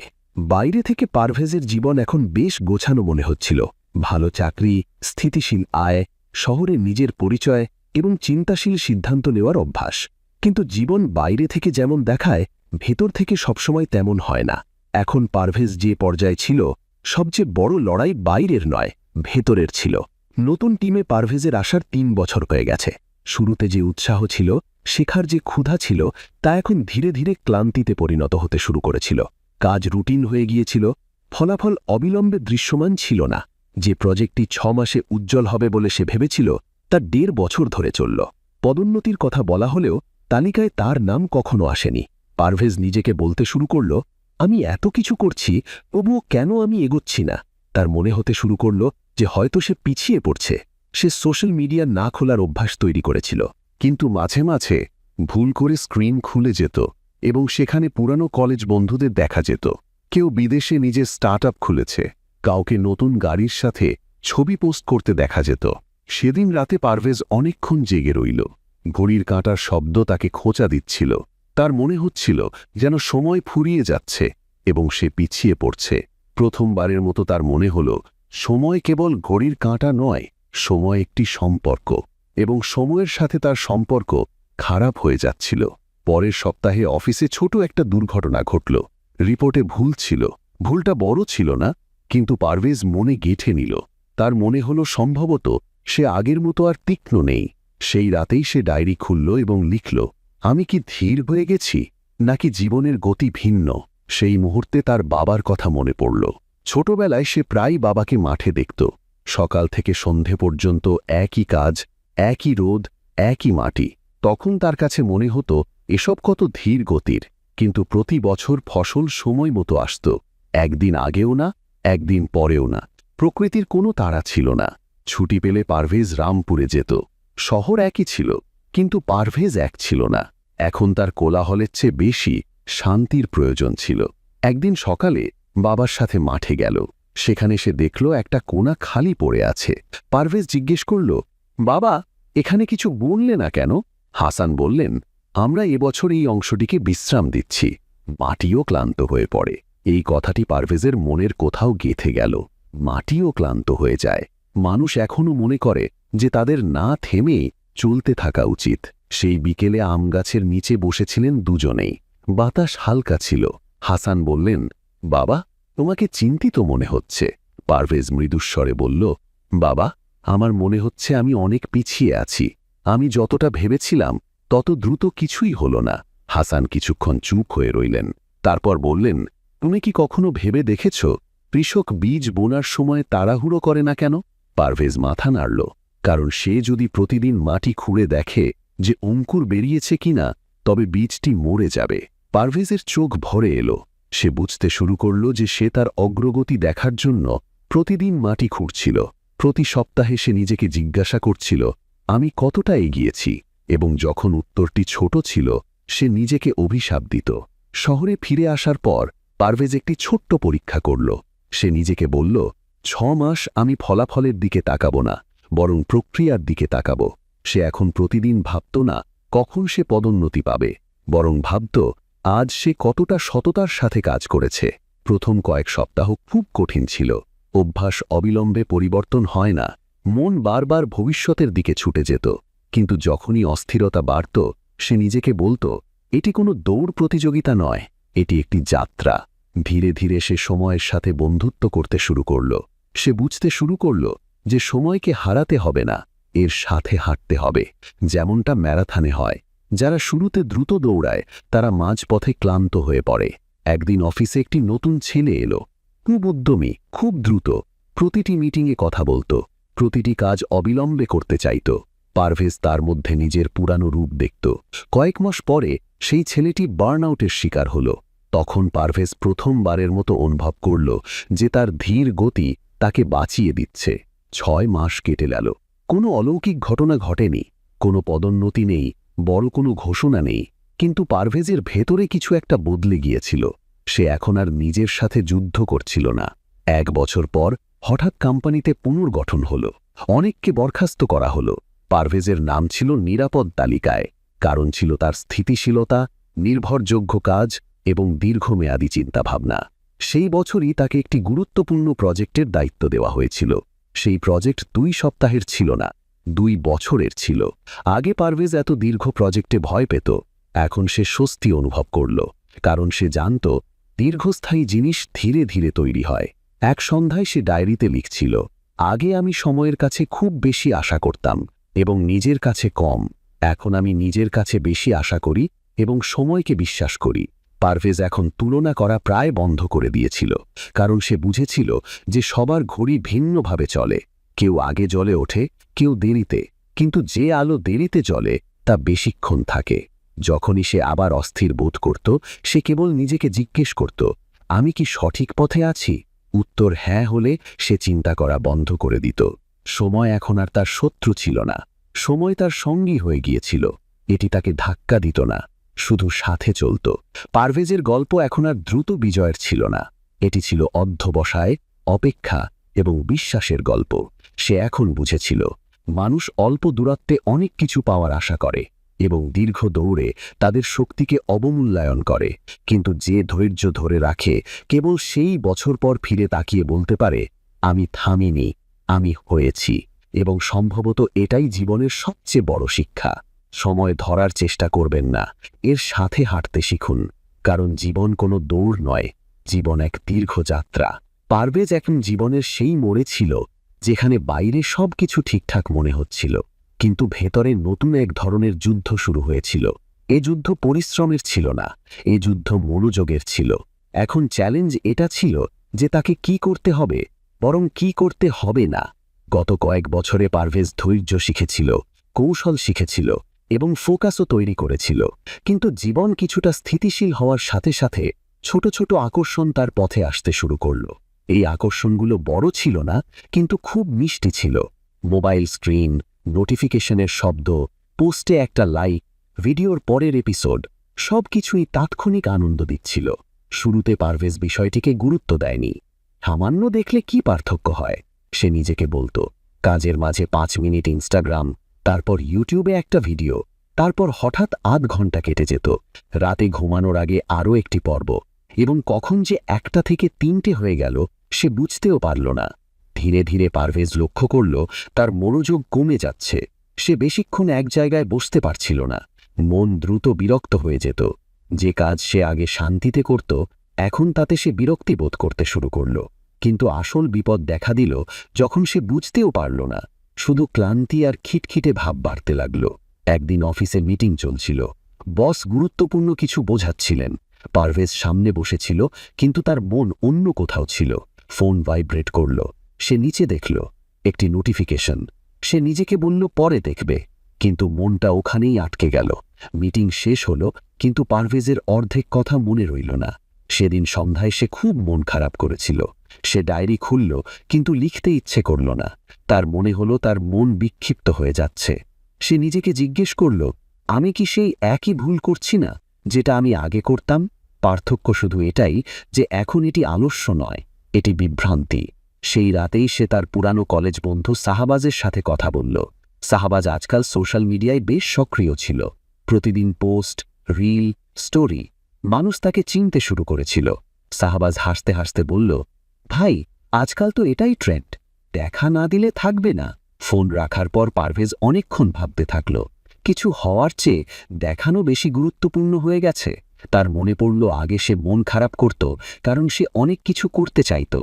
বাইরে থেকে পারভেজের জীবন এখন বেশ গোছানো মনে হচ্ছিল। ভালো চাকরি, স্থিতিশীল আয়, শহরে নিজের পরিচয় এবং চিন্তাশীল সিদ্ধান্ত নেওয়ার অভ্যাস। কিন্তু জীবন বাইরে থেকে যেমন দেখায়, ভেতর থেকে সবসময় তেমন হয় না। এখন পারভেজ যে পর্যায়ে ছিল, সবচেয়ে বড় লড়াই বাইরের নয়, ভেতরের ছিল। নতুন টিমে পারভেজের আসার 3 বছর হয়ে গেছে। শুরুতে যে উৎসাহ ছিল, শেখার যে ক্ষুধা ছিল, তা এখন ধীরে ধীরে ক্লান্তিতে পরিণত হতে শুরু করেছিল। কাজ রুটিন হয়ে গিয়েছিল, ফলাফল অবিলম্বে দৃশ্যমান ছিল না। যে প্রজেক্টটি 6 মাসে উজ্জ্বল হবে বলে সে ভেবেছিল, তা 1.5 বছর ধরে চলল। পদোন্নতির কথা বলা হলেও তালিকায় তার নাম কখনো আসেনি। পারভেজ নিজেকে বলতে শুরু করল, আমি এত কিছু করছি, তবুও কেন আমি এগোচ্ছি না? তার মনে হতে শুরু করল যে হয়তো সে পিছিয়ে পড়ছে। সে সোশ্যাল মিডিয়া না খোলার অভ্যাস তৈরি করেছিল। কিন্তু মাঝে মাঝে ভুল করে স্ক্রিন খুলে যেত এবং সেখানে পুরানো কলেজ বন্ধুদের দেখা যেত। কেউ বিদেশে নিজের স্টার্টআপ খুলেছে, কাউকে নতুন গাড়ির সাথে ছবি পোস্ট করতে দেখা যেত। সেদিন রাতে পারভেজ অনেকক্ষণ জেগে রইল। ঘড়ির কাঁটার শব্দ তাকে খোঁচা দিচ্ছিল। তার মনে হচ্ছিল যেন সময় ফুরিয়ে যাচ্ছে এবং সে পিছিয়ে পড়ছে। প্রথমবারের মতো তার মনে হল, সময় কেবল ঘড়ির কাঁটা নয়, সময় একটি সম্পর্ক, এবং সময়ের সাথে তার সম্পর্ক খারাপ হয়ে যাচ্ছিল। পরের সপ্তাহে অফিসে ছোট একটা দুর্ঘটনা ঘটল। রিপোর্টে ভুল ছিল। ভুলটা বড় ছিল না, কিন্তু পারভেজ মনে গেঁথে নিল। তার মনে হল সম্ভবত সে আগের মতো আর তীক্ষ্ণ নেই। সেই রাতেই সে ডায়েরি খুলল এবং লিখল, আমি কি ধীর হয়ে গেছি, নাকি জীবনের গতি ভিন্ন? সেই মুহূর্তে তার বাবার কথা মনে পড়ল। ছোটবেলায় সে প্রায় বাবাকে মাঠে দেখত। সকাল থেকে সন্ধে পর্যন্ত একই কাজ, একই রোদ, একই মাটি। তখন তার কাছে মনে হতো এসব কত ধীর গতির, কিন্তু প্রতি বছর ফসল সময় মতো আসত। একদিন আগেও না, একদিন পরেও না। প্রকৃতির কোনো তাড়া ছিল না। ছুটি পেলে পারভেজ রামপুরে যেত। শহর একই ছিল, কিন্তু পারভেজ এক ছিল না। এখন তার কোলাহলের চেয়ে বেশি শান্তির প্রয়োজন ছিল। একদিন সকালে বাবার সাথে মাঠে গেল। সেখানে সে দেখল একটা কোণা খালি পড়ে আছে। পারভেজ জিজ্ঞেস করল, বাবা, এখানে কিছু বুনলে না কেন? হাসান বললেন, আমরা এবছর এই অংশটিকে বিশ্রাম দিচ্ছি। মাটিও ক্লান্ত হয়ে পড়ে। এই কথাটি পারভেজের মনের কোথাও গেঁথে গেল। মাটিও ক্লান্ত হয়ে যায়। মানুষ এখনও মনে করে যে তাদের না থেমে চলতে থাকা উচিত। সেই বিকেলে আম গাছের নিচে বসেছিলেন দুজনেই। বাতাস হালকা ছিল। হাসান বললেন, বাবা, তোমাকে চিন্তিত মনে হচ্ছে। পারভেজ মৃদুস্বরে বলল, বাবা, আমার মনে হচ্ছে আমি অনেক পিছিয়ে আছি। আমি যতটা ভেবেছিলাম তত দ্রুত কিছুই হল না। হাসান কিছুক্ষণ চুপ হয়ে রইলেন। তারপর বললেন, তুমি কি কখনো ভেবে দেখেছ কৃষক বীজ বোনার সময় তাড়াহুড়ো করে না কেন? পারভেজ মাথা নাড়ল, কারণ সে যদি প্রতিদিন মাটি খুঁড়ে দেখে যে অঙ্কুর বেরিয়েছে কিনা, তবে বীজটি মরে যাবে। পারভেজের চোখ ভরে এলো। সে বুঝতে শুরু করল যে সে তার অগ্রগতি দেখার জন্য প্রতিদিন মাটি খুঁড়ছিল। প্রতি সপ্তাহে সে নিজেকে জিজ্ঞাসা করছিল, আমি কতটা এগিয়েছি? এবং যখন উত্তরটি ছোট ছিল, সে নিজেকে অভিশাপ দিত। শহরে ফিরে আসার পর পারভেজ একটি ছোট্ট পরীক্ষা করল। সে নিজেকে বলল, 6 মাস আমি ফলাফলের দিকে তাকাব না, বরং প্রক্রিয়ার দিকে তাকাব। সে এখন প্রতিদিন ভাবত না কখন সে পদোন্নতি পাবে, বরং ভাবত আজ সে কতটা সততার সাথে কাজ করেছে। প্রথম কয়েক সপ্তাহ খুব কঠিন ছিল। অভ্যাস অবিলম্বে পরিবর্তন হয় না। মন বারবার ভবিষ্যতের দিকে ছুটে যেত। কিন্তু যখনই অস্থিরতা বাড়ত, সে নিজেকে বলত, এটি কোনো দৌড় প্রতিযোগিতা নয়, এটি একটি যাত্রা। ধীরে ধীরে সে সময়ের সাথে বন্ধুত্ব করতে শুরু করল। সে বুঝতে শুরু করল যে সময়কে হারাতে হবে না, এর সাথে হাঁটতে হবে। যেমনটা ম্যারাথনে হয়, যারা শুরুতে দ্রুত দৌড়ায় তারা মাঝপথে ক্লান্ত হয়ে পড়ে। একদিন অফিসে একটি নতুন ছেলে এলো। খুব উদ্যমী, খুব দ্রুত। প্রতিটি মিটিংয়ে কথা বলত, প্রতিটি কাজ অবিলম্বে করতে চাইত। পারভেজ তার মধ্যে নিজের পুরানো রূপ দেখত। কয়েক মাস পরে সেই ছেলেটি বার্নআউটের শিকার হল। তখন পারভেজ প্রথমবারের মতো অনুভব করল যে তার ধীর গতি তাকে বাঁচিয়ে দিচ্ছে। 6 মাস কেটে গেল। কোনো অলৌকিক ঘটনা ঘটেনি, কোনো পদোন্নতি নেই, বড় কোনো ঘোষণা নেই। কিন্তু পারভেজের ভেতরে কিছু একটা বদলে গিয়েছিল। সে এখন আর নিজের সাথে যুদ্ধ করছিল না। 1 বছর পর হঠাৎ কোম্পানিতে পুনর্গঠন হল। অনেককে বরখাস্ত করা হল। পারভেজের নাম ছিল নিরাপদ তালিকায়। কারণ ছিল তার স্থিতিশীলতা, নির্ভরযোগ্য কাজ এবং দীর্ঘমেয়াদী চিন্তাভাবনা। সেই বছরই তাকে একটি গুরুত্বপূর্ণ প্রজেক্টের দায়িত্ব দেওয়া হয়েছিল। সেই প্রজেক্ট 2 সপ্তাহের ছিল না, 2 বছরের ছিল। আগে পারভেজ এত দীর্ঘ প্রজেক্টে ভয় পেত, এখন সে স্বস্তি অনুভব করল, কারণ সে জানত দীর্ঘস্থায়ী জিনিস ধীরে ধীরে তৈরি হয়। এক সন্ধ্যায় সে ডায়েরিতে লিখছিল, আগে আমি সময়ের কাছে খুব বেশি আশা করতাম এবং নিজের কাছে কম। এখন আমি নিজের কাছে বেশি আশা করি এবং সময়কে বিশ্বাস করি। পারভেজ এখন তুলনা করা প্রায় বন্ধ করে দিয়েছিল, কারণ সে বুঝেছিল যে সবার ঘড়ি ভিন্নভাবে চলে। কেউ আগে জ্বলে ওঠে, কেউ দেরিতে, কিন্তু যে আলো দেরিতে জ্বলে তা বেশিক্ষণ থাকে। যখনই সে আবার অস্থির বোধ করত, সে কেবল নিজেকে জিজ্ঞেস করত, আমি কি সঠিক পথে আছি? উত্তর হ্যাঁ হলে সে চিন্তা করা বন্ধ করে দিত। সময় এখন আর তার শত্রু ছিল না, সময় তার সঙ্গী হয়ে গিয়েছিল। এটি তাকে ধাক্কা দিত না, শুধু সাথে চলত। পারভেজের গল্প এখন আর দ্রুত বিজয়ের ছিল না, এটি ছিল অধ্যবসায়, অপেক্ষা এবং বিশ্বাসের গল্প। সে এখন বুঝেছিল, মানুষ অল্প দূরত্বে অনেক কিছু পাওয়ার আশা করে এবং দীর্ঘ দৌড়ে তাদের শক্তিকে অবমূল্যায়ন করে, কিন্তু যে ধৈর্য ধরে রাখে কেবল সেই বছর পর ফিরে তাকিয়ে বলতে পারে, আমি থামিনি, আমি হয়েছি। এবং সম্ভবত এটাই জীবনের সবচেয়ে বড় শিক্ষা। সময় ধরার চেষ্টা করবেন না, এর সাথে হাঁটতে শিখুন, কারণ জীবন কোনো দৌড় নয়, জীবন এক দীর্ঘ যাত্রা। পারভেজ এখন জীবনের সেই মোড়ে ছিল যেখানে বাইরে সবকিছু ঠিকঠাক মনে হচ্ছিল, কিন্তু ভেতরে নতুন এক ধরনের যুদ্ধ শুরু হয়েছিল। এ যুদ্ধ পরিশ্রমের ছিল না, এ যুদ্ধ মনোযোগের ছিল। এখন চ্যালেঞ্জ এটা ছিল যে তাকে কি করতে হবে, বরং কি করতে হবে না। গত কয়েক বছরে পারভেজ ধৈর্য শিখেছিল, কৌশল শিখেছিল এবং ফোকাসও তৈরি করেছিল, কিন্তু জীবন কিছুটা স্থিতিশীল হওয়ার সাথে সাথে ছোট ছোট আকর্ষণ তার পথে আসতে শুরু করল। এই আকর্ষণগুলো বড় ছিল না, কিন্তু খুব মিষ্টি ছিল। মোবাইল স্ক্রিন, নোটিফিকেশনের শব্দ, পোস্টে একটা লাইক, ভিডিওর পরের এপিসোড, সবকিছুই তাৎক্ষণিক আনন্দ দিচ্ছিল। শুরুতে পারভেজ বিষয়টিকে গুরুত্ব দেয়নি। সামান্য দেখলে কি পার্থক্য হয়, সে নিজেকে বলতো। কাজের মাঝে 5 মিনিট ইনস্টাগ্রাম, তারপর ইউটিউবে একটা ভিডিও, তারপর হঠাৎ আধ ঘন্টা কেটে যেত। রাতে ঘুমানোর আগে আরও একটি পর্ব, এবং কখন যে 1টা থেকে 3টে হয়ে গেল সে বুঝতেও পারল না। ধীরে ধীরে পারভেজ লক্ষ্য করল তার মনোযোগ কমে যাচ্ছে। সে বেশিক্ষণ এক জায়গায় বসতে পারছিল না, মন দ্রুত বিরক্ত হয়ে যেত। যে কাজ সে আগে শান্তিতে করত, এখন তাতে সে বিরক্তি বোধ করতে শুরু করল। কিন্তু আসল বিপদ দেখা দিল যখন সে বুঝতেও পারল না, শুধু ক্লান্তি আর খিটখিটে ভাব বাড়তে লাগল। একদিন অফিসে মিটিং চলছিল, বস গুরুত্বপূর্ণ কিছু বোঝাচ্ছিলেন। পারভেজ সামনে বসেছিল, কিন্তু তার মন অন্য কোথাও ছিল। ফোন ভাইব্রেট করল, সে নিচে দেখল একটি নোটিফিকেশন। সে নিজেকে বলল পরে দেখবে, কিন্তু মনটা ওখানেই আটকে গেল। মিটিং শেষ হল, কিন্তু পারভেজের অর্ধেক কথা মনে রইল না। সেদিন সন্ধ্যায় সে খুব মন খারাপ করেছিল। সে ডায়েরি খুলল, কিন্তু লিখতে ইচ্ছে করল না। তার মনে হলো তার মন বিক্ষিপ্ত হয়ে যাচ্ছে। সে নিজেকে জিজ্ঞেস করল, আমি কি সেই একই ভুল করছি না যেটা আমি আগে করতাম? পার্থক্য শুধু এটাই যে এখন এটি আলস্য নয়, এটি বিভ্রান্তি। সেই রাতেই সে তার পুরানো কলেজ বন্ধু শাহবাজের সাথে কথা বলল। শাহবাজ আজকাল সোশ্যাল মিডিয়ায় বেশ সক্রিয় ছিল। প্রতিদিন পোস্ট, রিল, স্টোরি। মানুষ তাকে চিনতে শুরু করেছিল। শাহবাজ হাসতে হাসতে বলল, ভাই, আজকাল তো এটাই ট্রেন্ড, দেখা না দিলে থাকবে না। ফোন রাখার পর পারভেজ অনেকক্ষণ ভাবতে থাকল। কিছু হওয়ার চেয়ে দেখানো বেশি গুরুত্বপূর্ণ হয়ে গেছে। তার মনে পড়ল আগে সে মন খারাপ করত কারণ সে অনেক কিছু করতে চাইত।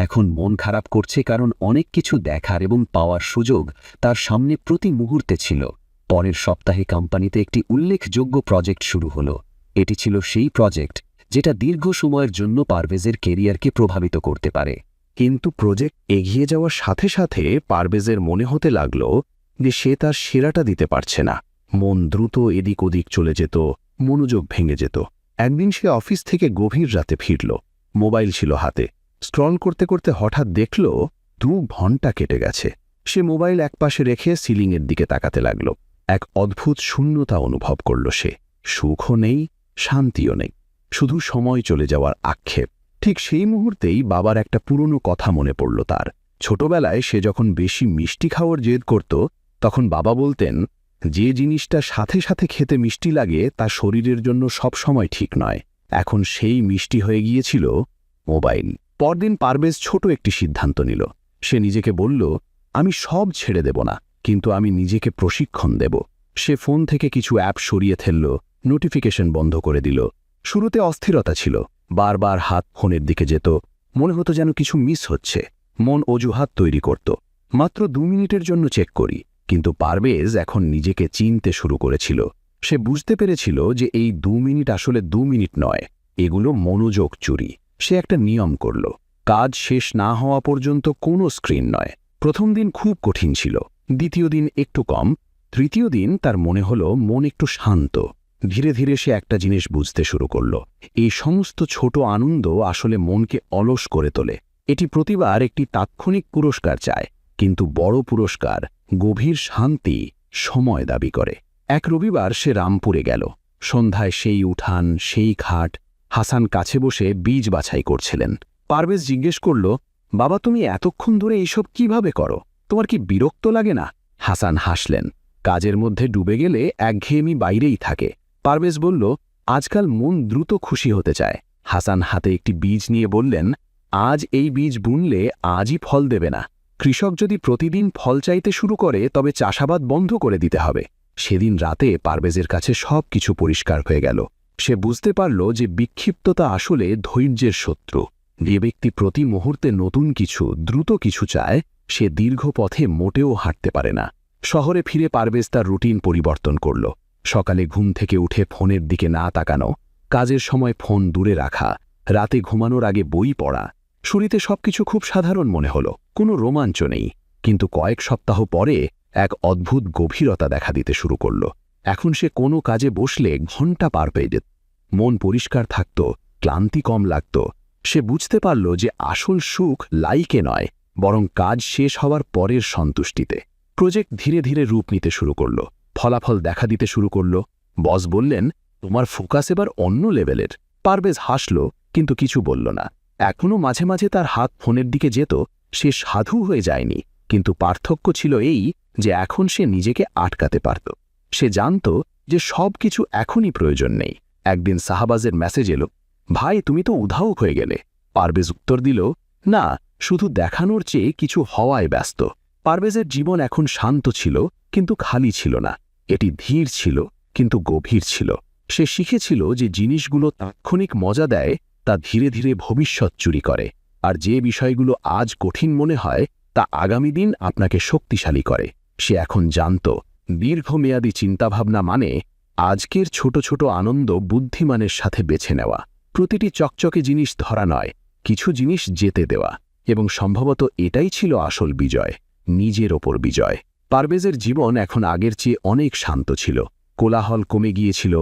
এখন মন খারাপ করছে কারণ অনেক কিছু দেখার এবং পাওয়ার সুযোগ তার সামনে প্রতি মুহূর্তে ছিল। পরের সপ্তাহে কোম্পানিতে একটি উল্লেখযোগ্য প্রজেক্ট শুরু হলো। এটি ছিল সেই প্রজেক্ট যেটা দীর্ঘ সময়ের জন্য পারভেজের কেরিয়ারকে প্রভাবিত করতে পারে। কিন্তু প্রজেক্ট এগিয়ে যাওয়ার সাথে সাথে পারভেজের মনে হতে লাগল যে সে তার সেরাটা দিতে পারছে না। মন দ্রুত এদিক ওদিক চলে যেত, মনোযোগ ভেঙে যেত। একদিন সে অফিস থেকে গভীর রাতে ফিরল। মোবাইল ছিল হাতে। স্ক্রল করতে করতে হঠাৎ দেখল 2 ঘন্টা কেটে গেছে। সে মোবাইল একপাশে রেখে সিলিংয়ের দিকে তাকাতে লাগল। এক অদ্ভুত শূন্যতা অনুভব করল সে। সুখও নেই, শান্তিও নেই, শুধু সময় চলে যাওয়ার আক্ষেপ। ঠিক সেই মুহূর্তেই বাবার একটা পুরনো কথা মনে পড়ল তার। ছোটবেলায় সে যখন বেশি মিষ্টি খাওয়ার জেদ করত, তখন বাবা বলতেন, যে জিনিসটা সাথে সাথে খেতে মিষ্টি লাগে তা শরীরের জন্য সবসময় ঠিক নয়। এখন সেই মিষ্টি হয়ে গিয়েছিল মোবাইল। পরদিন পারভেজ ছোট একটি সিদ্ধান্ত নিল। সে নিজেকে বলল, আমি সব ছেড়ে দেব না, কিন্তু আমি নিজেকে প্রশিক্ষণ দেব। সে ফোন থেকে কিছু অ্যাপ সরিয়ে ফেলল, নোটিফিকেশন বন্ধ করে দিল। শুরুতে অস্থিরতা ছিল, বারবার হাত ফোনের দিকে যেত, মনে হতো যেন কিছু মিস হচ্ছে। মন অজুহাত তৈরি করত, মাত্র 2 মিনিটের জন্য চেক করি। কিন্তু পারভেজ এখন নিজেকে চিনতে শুরু করেছিল। সে বুঝতে পেরেছিল যে এই 2 মিনিট আসলে 2 মিনিট নয়, এগুলো মনোযোগ চুরি। সে একটা নিয়ম করল, কাজ শেষ না হওয়া পর্যন্ত কোনো স্ক্রিন নয়। প্রথম দিন খুব কঠিন ছিল, দ্বিতীয় দিন একটু কম, তৃতীয় দিন তার মনে হলো মন একটু শান্ত। ধীরে ধীরে সে একটা জিনিস বুঝতে শুরু করল, এই সমস্ত ছোট আনন্দ আসলে মনকে অলস করে তোলে। এটি প্রতিবার একটি তাৎক্ষণিক পুরস্কার চায়, কিন্তু বড় পুরস্কার গভীর শান্তি সময় দাবি করে। এক রবিবার সে রামপুরে গেল। সন্ধ্যায় সেই উঠান, সেই খাট। হাসান কাছে বসে বীজ বাছাই করছিলেন। পারভেজ জিজ্ঞেস করল, বাবা, তুমি এতক্ষণ ধরে এইসব কিভাবে করো? তোমার কি বিরক্ত লাগে না? হাসান হাসলেন। কাজের মধ্যে ডুবে গেলে একঘেয়েমি বাইরেই থাকে। পারভেজ বলল, আজকাল মন দ্রুত খুশি হতে চায়। হাসান হাতে একটি বীজ নিয়ে বললেন, আজ এই বীজ বুনলে আজই ফল দেবে না। কৃষক যদি প্রতিদিন ফল চাইতে শুরু করে তবে চাষাবাদ বন্ধ করে দিতে হবে। সেদিন রাতে পারভেজের কাছে সব কিছু পরিষ্কার হয়ে গেল। সে বুঝতে পারল যে বিক্ষিপ্ততা আসলে ধৈর্যের শত্রু। যে ব্যক্তি প্রতি মুহূর্তে নতুন কিছু, দ্রুত কিছু চায়, সে দীর্ঘ পথে মোটেও হাঁটতে পারে না। শহরে ফিরে পারভেজ তার রুটিন পরিবর্তন করল। সকালে ঘুম থেকে উঠে ফোনের দিকে না তাকানো, কাজের সময় ফোন দূরে রাখা, রাতে ঘুমানোর আগে বই পড়া। শুরুতে সবকিছু খুব সাধারণ মনে হলো, কোনো রোমাঞ্চ নেই। কিন্তু কয়েক সপ্তাহ পরে এক অদ্ভুত গভীরতা দেখা দিতে শুরু করল। এখন সে কোনো কাজে বসলে ঘণ্টা পার পেয়ে যেত। মন পরিষ্কার থাকত, ক্লান্তি কম লাগত। সে বুঝতে পারল যে আসল সুখ লাইকে নয়, বরং কাজ শেষ হওয়ার পরের সন্তুষ্টিতে। প্রজেক্ট ধীরে ধীরে রূপ নিতে শুরু করল, ফলাফল দেখা দিতে শুরু করল। বস বললেন, তোমার ফোকাস এবার অন্য লেভেলের। পারভেজ হাসল, কিন্তু কিছু বলল না। এখনও মাঝে মাঝে তার হাত ফোনের দিকে যেত। সে সাধু হয়ে যায়নি, কিন্তু পার্থক্য ছিল এই যে এখন সে নিজেকে আটকাতে পারত। সে জানত যে সব কিছু এখনই প্রয়োজন নেই। একদিন শাহবাজের মেসেজ এলো, ভাই, তুমি তো উধাও হয়ে গেলে। পারভেজ উত্তর দিল, না, শুধু দেখানোর চেয়ে কিছু হওয়ায় ব্যস্ত। পারভেজের জীবন এখন শান্ত ছিল, কিন্তু খালি ছিল না। এটি ধীর ছিল, কিন্তু গভীর ছিল। সে শিখেছিল যে জিনিসগুলো তাৎক্ষণিক মজা দেয়, তা ধীরে ধীরে ভবিষ্যৎ চুরি করে। আর যে বিষয়গুলো আজ কঠিন মনে হয়, তা আগামী দিন আপনাকে শক্তিশালী করে। সে এখন জানত, দীর্ঘমেয়াদী চিন্তাভাবনা মানে আজকের ছোট ছোট আনন্দ বুদ্ধিমানের সাথে বেছে নেওয়া। প্রতিটি চকচকে জিনিস ধরা নয়, কিছু জিনিস যেতে দেওয়া। এবং সম্ভবত এটাই ছিল আসল বিজয়, নিজের ওপর বিজয়। পারভেজের জীবন এখন আগের চেয়ে অনেক শান্ত ছিল। কোলাহল কমে গিয়েছিল,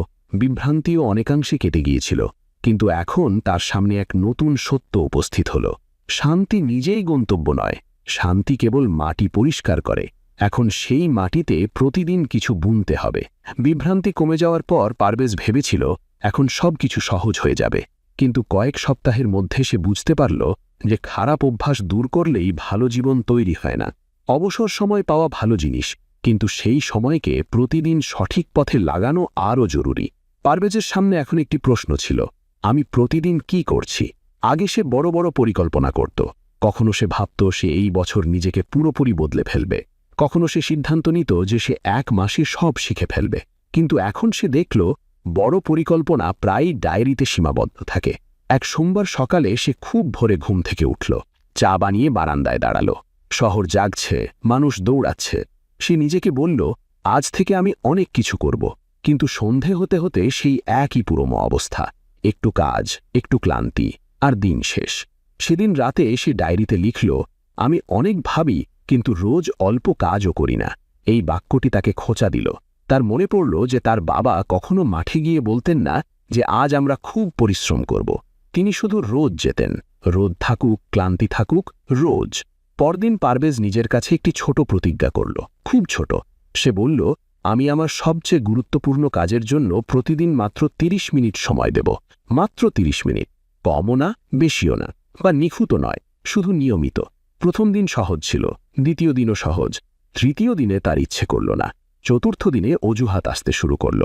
বিভ্রান্তিও অনেকাংশে কেটে গিয়েছিল। কিন্তু এখন তার সামনে এক নতুন সত্য উপস্থিত হল। শান্তি নিজেই গন্তব্য নয়, শান্তি কেবল মাটি পরিষ্কার করে। এখন সেই মাটিতে প্রতিদিন কিছু বুনতে হবে। বিভ্রান্তি কমে যাওয়ার পর পারভেজ ভেবেছিল এখন সবকিছু সহজ হয়ে যাবে। কিন্তু কয়েক সপ্তাহের মধ্যে সে বুঝতে পারল যে খারাপ অভ্যাস দূর করলেই ভালো জীবন তৈরি হয় না। অবসর সময় পাওয়া ভালো জিনিস, কিন্তু সেই সময়কে প্রতিদিন সঠিক পথে লাগানো আরও জরুরি। পারভেজের সামনে এখন একটি প্রশ্ন ছিল, আমি প্রতিদিন কি করছি? আগে সে বড় বড় পরিকল্পনা করত। কখনো সে ভাবত সে এই বছর নিজেকে পুরোপুরি বদলে ফেলবে। কখনো সে সিদ্ধান্ত নিত যে সে 1 মাসে সব শিখে ফেলবে। কিন্তু এখন সে দেখল বড় পরিকল্পনা প্রায়ই ডায়েরিতে সীমাবদ্ধ থাকে। এক সোমবার সকালে সে খুব ভোরে ঘুম থেকে উঠল, চা বানিয়ে বারান্দায় দাঁড়াল। শহর জাগছে, মানুষ দৌড়াচ্ছে। সে নিজেকে বলল, আজ থেকে আমি অনেক কিছু করব। কিন্তু সন্ধে হতে হতে সেই একই পুরনো অবস্থা, একটু কাজ, একটু ক্লান্তি, আর দিন শেষ। সেদিন রাতে সে ডায়েরিতে লিখল, আমি অনেক ভাবি, কিন্তু রোজ অল্প কাজও করি না। এই বাক্যটি তাকে খোঁচা দিল। তার মনে পড়ল যে তার বাবা কখনো মাঠে গিয়ে বলতেন না যে আজ আমরা খুব পরিশ্রম করব। তিনি শুধু রোজ যেতেন, রোদ থাকুক, ক্লান্তি থাকুক, রোজ। পরদিন পারভেজ নিজের কাছে একটি ছোট প্রতিজ্ঞা করল, খুব ছোট। সে বলল, আমি আমার সবচেয়ে গুরুত্বপূর্ণ কাজের জন্য প্রতিদিন মাত্র 30 মিনিট সময় দেব। মাত্র 30 মিনিট, কমও না, বেশিও না, বা নিখুঁতও নয়, শুধু নিয়মিত। প্রথম দিন সহজ ছিল, দ্বিতীয় দিনও সহজ, তৃতীয় দিনে তার ইচ্ছে করল না, চতুর্থ দিনে অজুহাত আসতে শুরু করল।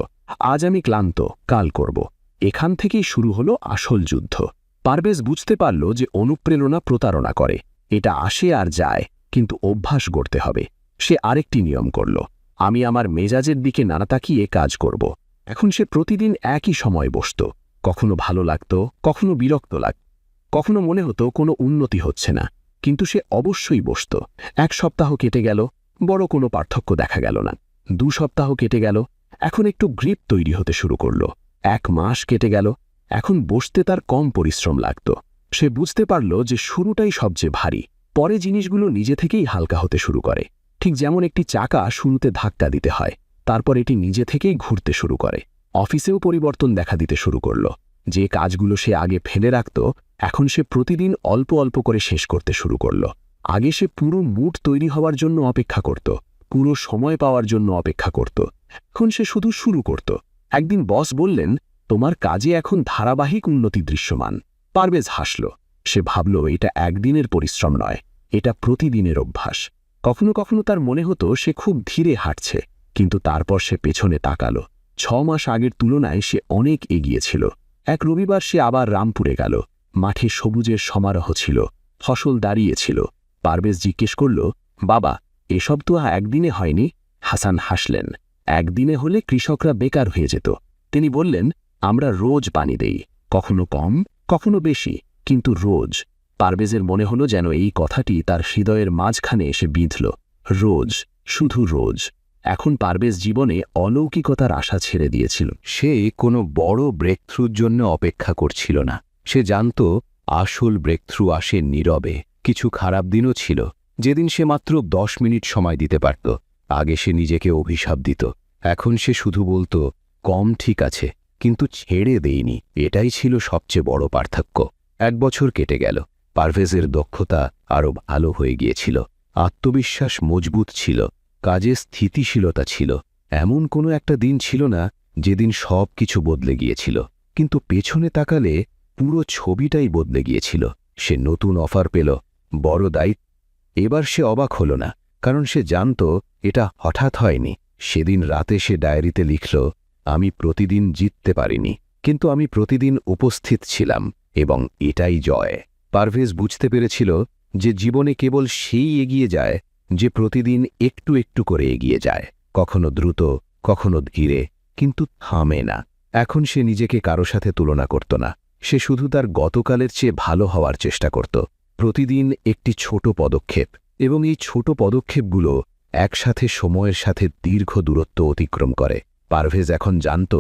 আজ আমি ক্লান্ত, কাল করব। এখান থেকেই শুরু হলো আসল যুদ্ধ। পারভেজ বুঝতে পারল যে অনুপ্রেরণা প্রতারণা করে। এটা আসে আর যায়, কিন্তু অভ্যাস গড়তে হবে। সে আরেকটি নিয়ম করল, আমি আমার মেজাজের দিকে না তাকিয়ে কাজ করব। এখন সে প্রতিদিন একই সময় বসত। কখনো ভালো লাগত, কখনো বিরক্ত লাগত, কখনো মনে হতো কোনো উন্নতি হচ্ছে না, কিন্তু সে অবশ্যই বসত। 1 সপ্তাহ কেটে গেল, বড় কোনো পার্থক্য দেখা গেল না। 2 সপ্তাহ কেটে গেল, এখন একটু গ্রিপ তৈরি হতে শুরু করল। 1 মাস কেটে গেল, এখন বসতে তার কম পরিশ্রম লাগত। সে বুঝতে পারল যে শুরুটাই সবচেয়ে ভারী, পরে জিনিসগুলো নিজে থেকেই হালকা হতে শুরু করে। ঠিক যেমন একটি চাকা শুরুতে ধাক্কা দিতে হয়, তারপর এটি নিজে থেকেই ঘুরতে শুরু করে। অফিসেও পরিবর্তন দেখা দিতে শুরু করল। যে কাজগুলো সে আগে ফেলে রাখত, এখন সে প্রতিদিন অল্প অল্প করে শেষ করতে শুরু করল। আগে সে পুরো মুড তৈরি হওয়ার জন্য অপেক্ষা করত, পুরো সময় পাওয়ার জন্য অপেক্ষা করত। এখন সে শুধু শুরু করত। একদিন বস বললেন, তোমার কাজে এখন ধারাবাহিক উন্নতি দৃশ্যমান। পারভেজ হাসল। সে ভাবল, এটা একদিনের পরিশ্রম নয়, এটা প্রতিদিনের অভ্যাস। কখনো কখনো তার মনে হতো সে খুব ধীরে হাঁটছে, কিন্তু তারপর সে পেছনে তাকাল। 6 মাস আগের তুলনায় সে অনেক এগিয়েছিল। এক রবিবার সে আবার রামপুরে গেল। মাঠে সবুজের সমারোহ ছিল, ফসল দাঁড়িয়েছিল। পারভেজ জিজ্ঞেস করল, বাবা, এসব তো একদিনে হয়নি? হাসান হাসলেন। একদিনে হলে কৃষকরা বেকার হয়ে যেত। তিনি বললেন, আমরা রোজ পানি দেই, কখনো কম, কখনো বেশি, কিন্তু রোজ। পারভেজের মনে হলো যেন এই কথাটি তার হৃদয়ের মাঝখানে এসে বিঁধল। রোজ, শুধু রোজ। এখন পারভেজ জীবনে অলৌকিকতার আশা ছেড়ে দিয়েছিল। সে কোনো বড় ব্রেকথ্রুর জন্য অপেক্ষা করছিল না। সে জানত আসল ব্রেকথ্রু আসে নীরবে। কিছু খারাপ দিনও ছিল, যেদিন সে মাত্র 10 মিনিট সময় দিতে পারত। আগে সে নিজেকে অভিশাপ দিত, এখন সে শুধু বলতো, কম ঠিক আছে, কিন্তু ছেড়ে দেইনি। এটাই ছিল সবচেয়ে বড় পার্থক্য। 1 বছর কেটে গেল। পারভেজের দক্ষতা আরও ভালো হয়ে গিয়েছিল, আত্মবিশ্বাস মজবুত ছিল, কাজে স্থিতিশীলতা ছিল। এমন কোনো একটা দিন ছিল না যেদিন সব কিছু বদলে গিয়েছিল, কিন্তু পেছনে তাকালে পুরো ছবিটাই বদলে গিয়েছিল। সে নতুন অফার পেল, বড় দায়িত্ব। এবার সে অবাক হল না, কারণ সে জানত এটা হঠাৎ হয়নি। সেদিন রাতে সে ডায়েরিতে লিখল, আমি প্রতিদিন জিততে পারিনি, কিন্তু আমি প্রতিদিন উপস্থিত ছিলাম, এবং এটাই জয়। পারভেজ বুঝতে পেরেছিল যে জীবনে কেবল সেই এগিয়ে যায় যে প্রতিদিন একটু একটু করে এগিয়ে যায়, কখনো দ্রুত, কখনো ধীরে, কিন্তু থামে না। এখন সে নিজেকে কারো সাথে তুলনা করত না। সে শুধু তার গতকালের চেয়ে ভালো হওয়ার চেষ্টা করত। প্রতিদিন একটি ছোট পদক্ষেপ, এবং এই ছোট পদক্ষেপগুলো একসাথে সময়ের সাথে দীর্ঘ দূরত্ব অতিক্রম করে। পারভেজ এখন জানত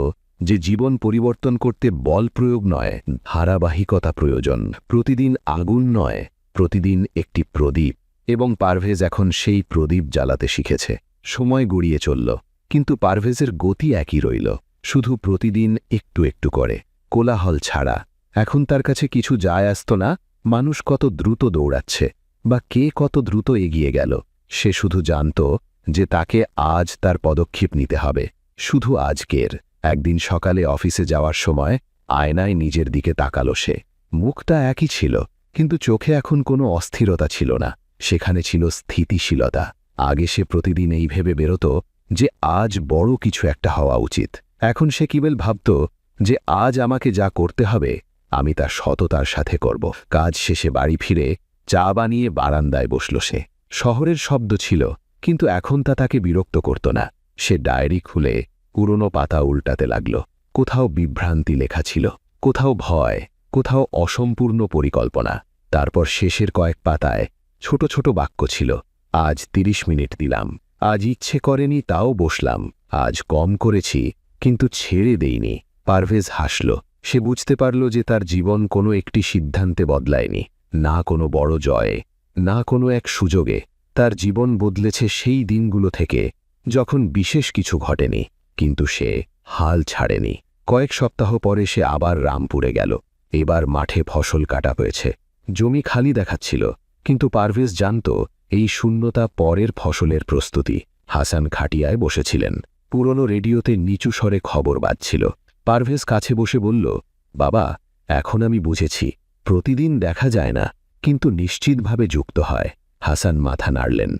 যে জীবন পরিবর্তন করতে বল প্রয়োগ নয়, ধারাবাহিকতা প্রয়োজন। প্রতিদিন আগুন নয়, প্রতিদিন একটি প্রদীপ। এবং পারভেজ এখন সেই প্রদীপ জ্বালাতে শিখেছে। সময় গড়িয়ে চলল, কিন্তু পারভেজের গতি একই রইল, শুধু প্রতিদিন একটু একটু করে, কোলাহল ছাড়া। এখন তার কাছে কিছু যায় আসত না মানুষ কত দ্রুত দৌড়াচ্ছে বা কে কত দ্রুত এগিয়ে গেল। সে শুধু জানত যে তাকে আজ তার পদক্ষেপ নিতে হবে, শুধু আজকের। একদিন সকালে অফিসে যাওয়ার সময় আয়নায় নিজের দিকে তাকালো সে। মুখটা একই ছিল, কিন্তু চোখে এখন কোনো অস্থিরতা ছিল না, সেখানে ছিল স্থিতিশীলতা। আগে সে প্রতিদিন এই ভেবে বেরোত যে আজ বড় কিছু একটা হওয়া উচিত। এখন সে কেবল ভাবত যে আজ আমাকে যা করতে হবে আমি তা সততার সাথে করব। কাজ শেষে বাড়ি ফিরে চা বানিয়ে বারান্দায় বসল সে। শহরের শব্দ ছিল, কিন্তু এখন তা তাকে বিরক্ত করত না। সে ডায়েরি খুলে পুরনো পাতা উল্টাতে লাগল। কোথাও বিভ্রান্তি লেখা ছিল, কোথাও ভয়, কোথাও অসম্পূর্ণ পরিকল্পনা। তারপর শেষের কয়েক পাতায় ছোট ছোট বাক্য ছিল, আজ 30 মিনিট দিলাম, আজ ইচ্ছে করেনি তাও বসলাম, আজ কম করেছি কিন্তু ছেড়ে দেইনি। পারভেজ হাসল। সে বুঝতে পারল যে তার জীবন কোনো একটি সিদ্ধান্তে বদলায়নি, না কোনো বড় জয়ে, না কোনো এক সুযোগে। তার জীবন বদলেছে সেই দিনগুলো থেকে যখন বিশেষ কিছু ঘটেনি, কিন্তু সে হাল ছাড়েনি। কয়েক সপ্তাহ পরে সে আবার রামপুরে গেল। এবার মাঠে ফসল কাটা হয়েছে, জমি খালি দেখাচ্ছিল, কিন্তু পারভেজ জানত এই শূন্যতা পরের ফসলের প্রস্তুতি। হাসান খাটিয়ায় বসেছিলেন, পুরনো রেডিওতে নিচু স্বরে খবর বাজছিল। পারভেজ কাছে বসে বলল, বাবা, এখন আমি বুঝেছি, প্রতিদিন দেখা যায় না, কিন্তু নিশ্চিতভাবে যুক্ত হয়। হাসান মাথা নাড়লেন।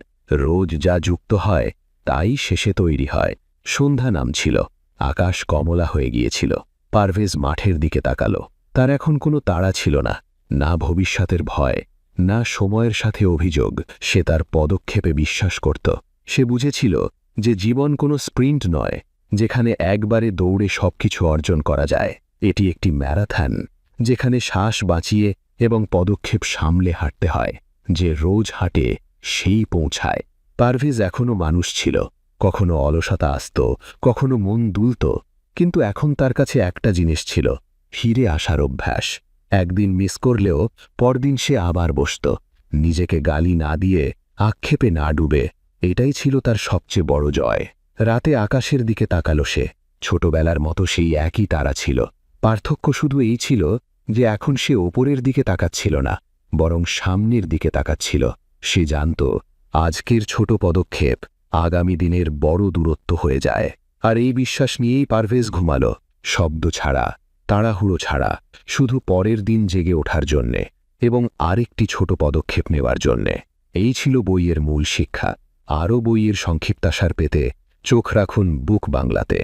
রোজ যা যুক্ত হয় তাই শেষে তৈরি হয়। সন্ধ্যা নামছিল, আকাশ কমলা হয়ে গিয়েছিল। পারভেজ মাঠের দিকে তাকাল। তার এখন কোনো তাড়া ছিল না, না ভবিষ্যতের ভয়, না সময়ের সাথে অভিযোগ। সে তার পদক্ষেপে বিশ্বাস করত। সে বুঝেছিল যে জীবন কোনো স্প্রিন্ট নয় যেখানে একবারে দৌড়ে সবকিছু অর্জন করা যায়। এটি একটি ম্যারাথন, যেখানে শ্বাস বাঁচিয়ে এবং পদক্ষেপ সামলে হাঁটতে হয়। যে রোজ হাঁটে সেই পৌঁছায়। পারভেজ এখনও মানুষ ছিল, কখনো অলসতা আসত, কখনো মন দুলত, কিন্তু এখন তার কাছে একটা জিনিস ছিল, ফিরে আসার অভ্যাস। একদিন মিস করলেও পরদিন সে আবার বসত, নিজেকে গালি না দিয়ে, আক্ষেপে না ডুবে। এটাই ছিল তার সবচেয়ে বড় জয়। রাতে আকাশের দিকে তাকালো সে। ছোটবেলার মতো সেই একই তারা ছিল। পার্থক্য শুধু এই ছিল যে এখন সে ওপরের দিকে তাকাচ্ছিল না, বরং সামনের দিকে তাকাচ্ছিল। সে জানত আজকের ছোট পদক্ষেপ আগামী দিনের বড় দূরত্ব হয়ে যায়। আর এই বিশ্বাস নিয়েই পারভেজ ঘুমালো, শব্দ ছাড়া, তাড়াহুড়ো ছাড়া, শুধু পরের দিন জেগে ওঠার জন্যে এবং আরেকটি ছোট পদক্ষেপ নেওয়ার জন্যে। এই ছিল বইয়ের মূল শিক্ষা। আরও বইয়ের সংক্ষিপ্তাসার পেতে চোখ রাখুন বুক বাংলাতে।